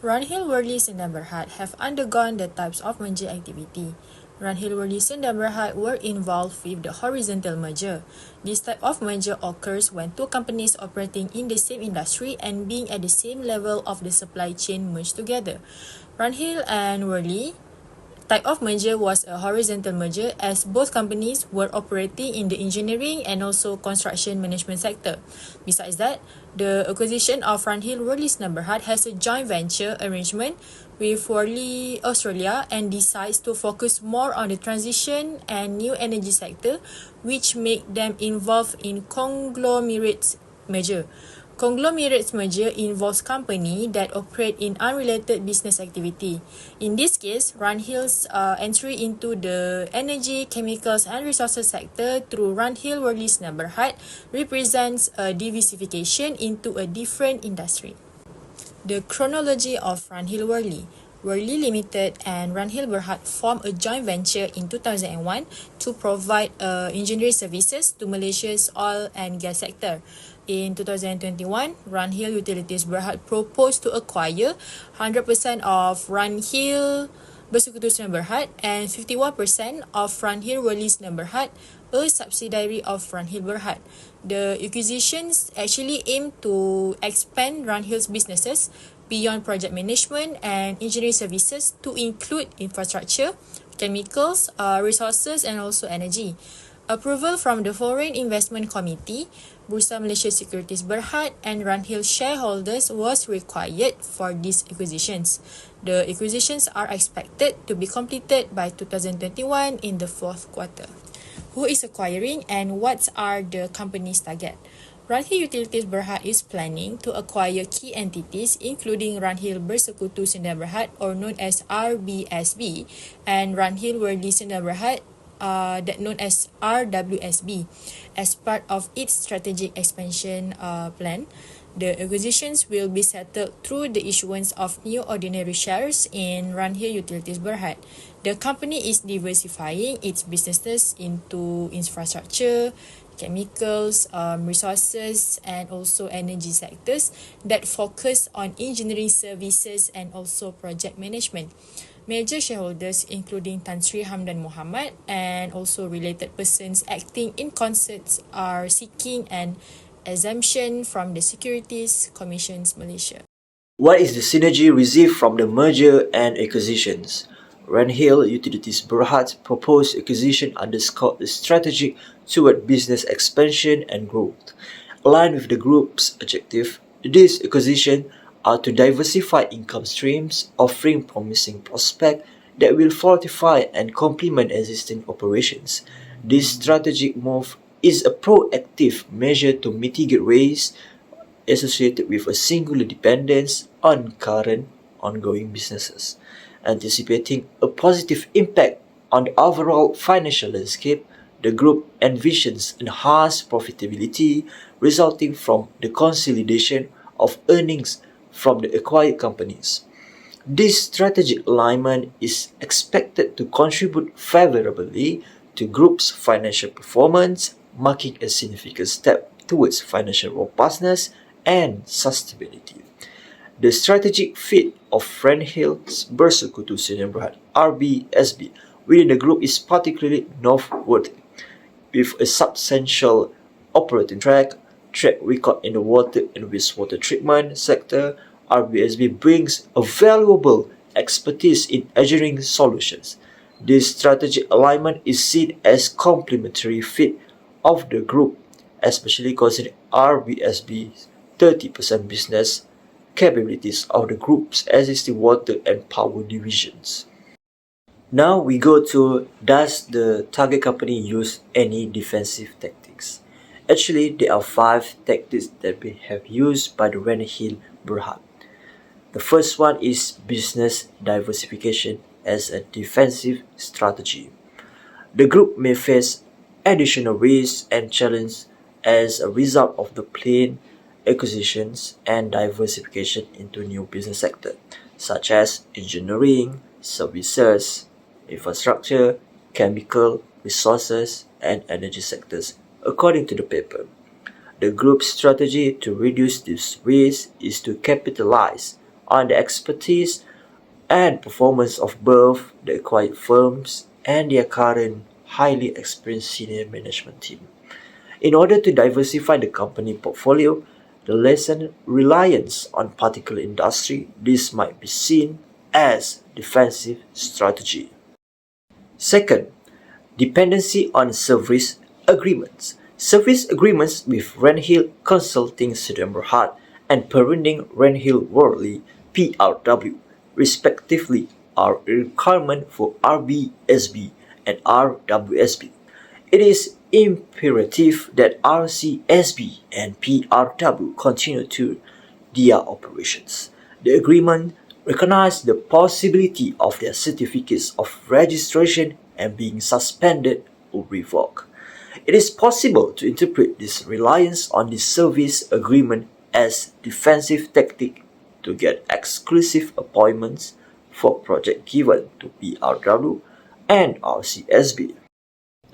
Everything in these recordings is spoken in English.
RANHILL, Worley, Sdn Bhd have undergone the types of merger activity. RANHILL, Worley, Sdn Bhd were involved with the horizontal merger. This type of merger occurs when two companies operating in the same industry and being at the same level of the supply chain merge together. RANHILL and Worley type of merger was a horizontal merger as both companies were operating in the engineering and also construction management sector. Besides that, the acquisition of RANHILL Worley Sdn Bhd has a joint venture arrangement with Worley Australia and decides to focus more on the transition and new energy sector, which make them involved in conglomerates merger. Conglomerates merger involves company that operate in unrelated business activity. In this case, RANHILL's entry into the energy, chemicals and resources sector through RANHILL Worley Sdn Bhd represents a diversification into a different industry. The chronology of RANHILL Worley. Worley Limited and RANHILL Berhad formed a joint venture in 2001 to provide engineering services to Malaysia's oil and gas sector. In 2021, RANHILL Utilities Berhad proposed to acquire 100% of RANHILL Bersekutu Sdn Bhd and 51% of RANHILL Worley Sdn Bhd, a subsidiary of RANHILL Berhad. The acquisitions actually aim to expand RANHILL's businesses beyond project management and engineering services to include infrastructure, chemicals, resources and also energy. Approval from the Foreign Investment Committee, Bursa Malaysia Securities Berhad and RANHILL shareholders was required for these acquisitions. The acquisitions are expected to be completed by 2021 in the fourth quarter. Who is acquiring and what are the company's target? RANHILL Utilities Berhad is planning to acquire key entities including RANHILL Bersekutu Sdn Bhd or known as RBSB and RANHILL Worley Sdn Bhd that known as RWSB as part of its strategic expansion plan. The acquisitions will be settled through the issuance of new ordinary shares in RANHILL Utilities Berhad. The company is diversifying its businesses into infrastructure, chemicals, resources and also energy sectors that focus on engineering services and also project management. Major shareholders including Tan Sri Hamdan Muhammad and also related persons acting in concert are seeking an exemption from the Securities Commissions Malaysia. What is the synergy received from the merger and acquisitions? RANHILL Utilities Berhad's proposed acquisition underscored the strategy toward business expansion and growth. Aligned with the group's objective, these acquisitions are to diversify income streams, offering promising prospects that will fortify and complement existing operations. This strategic move is a proactive measure to mitigate risks associated with a singular dependence on current ongoing businesses. Anticipating a positive impact on the overall financial landscape, the group envisions enhanced profitability resulting from the consolidation of earnings from the acquired companies. This strategic alignment is expected to contribute favorably to group's financial performance, marking a significant step towards financial robustness and sustainability. The strategic fit of RANHILL's Bersekutu Sdn Bhd (RBSB) within the group is particularly noteworthy. With a substantial operating track record in the water and wastewater treatment sector, RBSB brings a valuable expertise in engineering solutions. This strategic alignment is seen as complementary fit of the group, especially considering RBSB's 30% business capabilities of the group's existing water and power divisions. Now we go to, does the target company use any defensive tactics? Actually, there are 5 tactics that we have used by the RANHILL Berhad. The first one is business diversification as a defensive strategy. The group may face additional risks and challenges as a result of the planned acquisitions and diversification into new business sectors, such as engineering, services, infrastructure, chemical, resources, and energy sectors, according to the paper. The group's strategy to reduce this risk is to capitalize on the expertise and performance of both the acquired firms and their current highly experienced senior management team. In order to diversify the company portfolio, the lessen reliance on particular industry, this might be seen as defensive strategy. Second, dependency on service agreements. Service agreements with Ranhill Consulting Sdmrh and Perunding Ranhill Worley PRW, respectively, are a requirement for RBSB and RWSB. It is imperative that RCSB and PRW continue to their operations. The agreement recognized the possibility of their certificates of registration and being suspended or revoked. It is possible to interpret this reliance on the service agreement as defensive tactic to get exclusive appointments for project given to PRW and RCSB.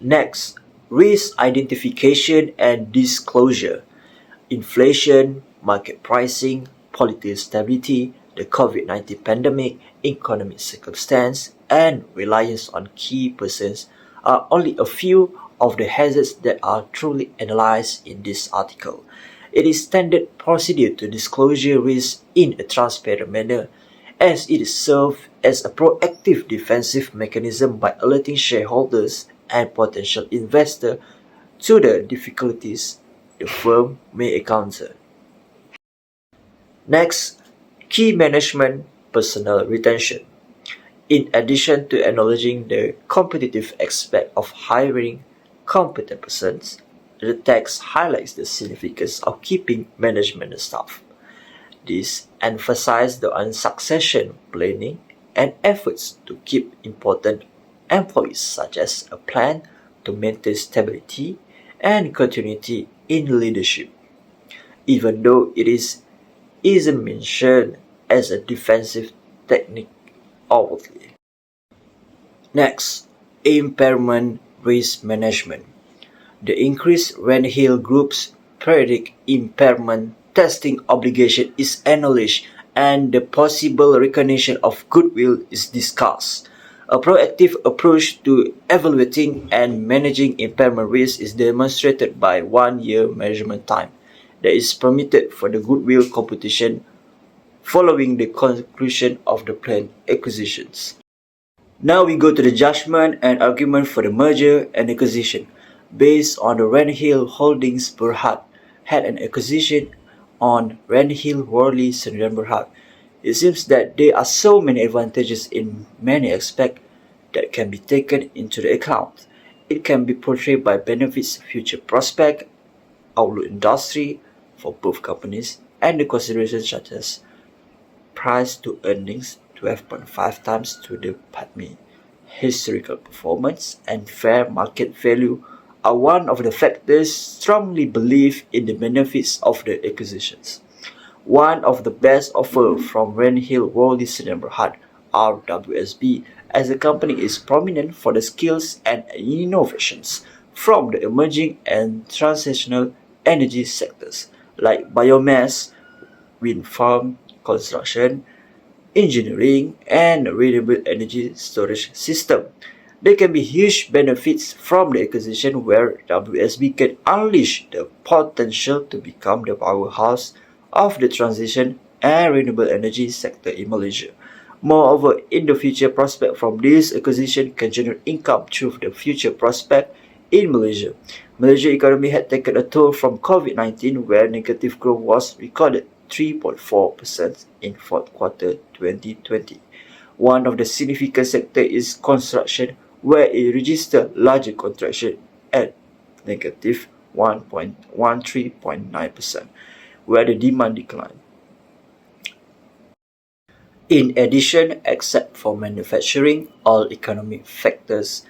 Next, risk identification and disclosure. Inflation, market pricing, political stability, the COVID-19 pandemic, economic circumstance, and reliance on key persons are only a few of the hazards that are truly analyzed in this article. It is standard procedure to disclosure risk in a transparent manner, as it serves as a proactive defensive mechanism by alerting shareholders and potential investors to the difficulties the firm may encounter. Next, key management personnel retention. In addition to acknowledging the competitive aspect of hiring competent persons, the text highlights the significance of keeping management staff. This emphasizes the on succession planning and efforts to keep important employees, such as a plan to maintain stability and continuity in leadership, even though isn't mentioned as a defensive technique outwardly. Next, impairment risk management. The increased Ranhill Group's periodic impairment testing obligation is acknowledged and the possible recognition of goodwill is discussed. A proactive approach to evaluating and managing impairment risk is demonstrated by 1 year measurement time that is permitted for the goodwill computation following the conclusion of the planned acquisitions. Now we go to the judgment and argument for the merger and acquisition. Based on the Ranhill Holdings Berhad had an acquisition on Ranhill Worley Berhad, it seems that there are so many advantages in many aspects that can be taken into the account. It can be portrayed by benefits, future prospect, outlook industry for both companies, and the considerations such as price to earnings 12.5 times to the PATMI. Historical performance and fair market value are one of the factors strongly believed in the benefits of the acquisitions. One of the best offers from Ranhill Worley Berhad, RWSB, as the company is prominent for the skills and innovations from the emerging and transitional energy sectors like biomass, wind farm, construction, engineering, and renewable energy storage system. There can be huge benefits from the acquisition where WSB can unleash the potential to become the powerhouse of the transition and renewable energy sector in Malaysia. Moreover, in the future prospect from this acquisition can generate income through the future prospect in Malaysia. Malaysia economy had taken a toll from COVID-19 where negative growth was recorded 3.4% in fourth quarter 2020. One of the significant sectors is construction where it registered larger contraction at negative 13.9%, where the demand declined. In addition, except for manufacturing, all economic sectors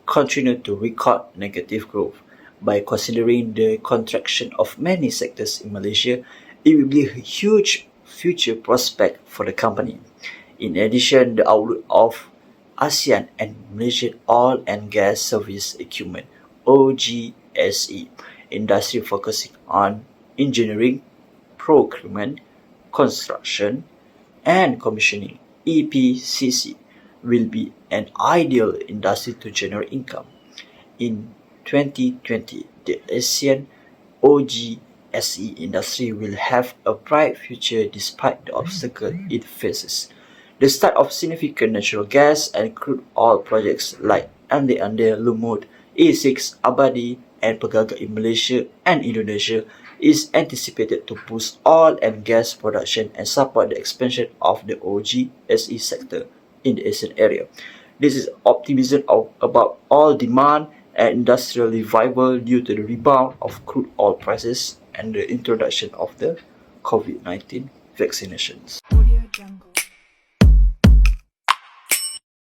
continue to record negative growth. By considering the contraction of many sectors in Malaysia, it will be a huge future prospect for the company. In addition, the outlook of ASEAN and Malaysian Oil and Gas Service Equipment (OGSE) industry focusing on engineering, procurement, construction, and commissioning (EPCC) will be an ideal industry to generate income. In 2020, the Asian OGSE industry will have a bright future despite the obstacles it faces. The start of significant natural gas and crude oil projects like Ande Ande, Lumut, E6, Abadi, and Pegagan in Malaysia and Indonesia is anticipated to boost oil and gas production and support the expansion of the OGSE sector in the Asian area. This is optimism about oil demand and industrial revival due to the rebound of crude oil prices and the introduction of the COVID-19 vaccinations. Audio Jungle.